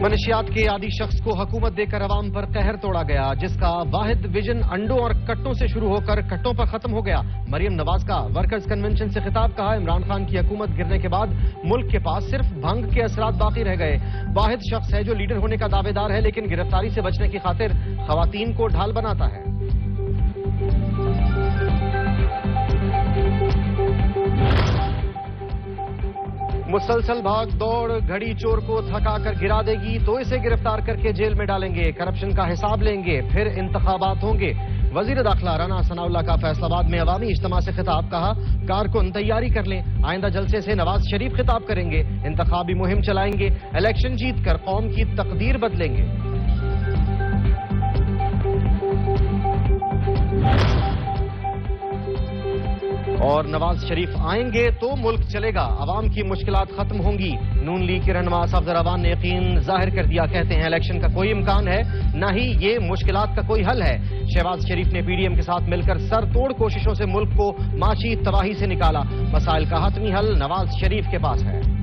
منشیات کے عادی شخص کو حکومت دے کر عوام پر قہر توڑا گیا، جس کا واحد ویژن انڈوں اور کٹوں سے شروع ہو کر کٹوں پر ختم ہو گیا۔ مریم نواز کا ورکرز کنونشن سے خطاب، کہا عمران خان کی حکومت گرنے کے بعد ملک کے پاس صرف بھنگ کے اثرات باقی رہ گئے۔ واحد شخص ہے جو لیڈر ہونے کا دعوے دار ہے لیکن گرفتاری سے بچنے کی خاطر خواتین کو ڈھال بناتا ہے۔ مسلسل بھاگ دوڑ گھڑی چور کو تھکا کر گرا دے گی تو اسے گرفتار کر کے جیل میں ڈالیں گے، کرپشن کا حساب لیں گے، پھر انتخابات ہوں گے۔ وزیر داخلہ رانا ثناء اللہ کا فیصل آباد میں عوامی اجتماع سے خطاب، کہا کارکن تیاری کر لیں، آئندہ جلسے سے نواز شریف خطاب کریں گے، انتخابی مہم چلائیں گے، الیکشن جیت کر قوم کی تقدیر بدلیں گے۔ اور نواز شریف آئیں گے تو ملک چلے گا، عوام کی مشکلات ختم ہوں گی۔ نون لیگ کے رہنما صفدر اعوان نے یقین ظاہر کر دیا، کہتے ہیں الیکشن کا کوئی امکان ہے، نہ ہی یہ مشکلات کا کوئی حل ہے۔ شہباز شریف نے پی ڈی ایم کے ساتھ مل کر سر توڑ کوششوں سے ملک کو معاشی تباہی سے نکالا، مسائل کا حتمی حل نواز شریف کے پاس ہے۔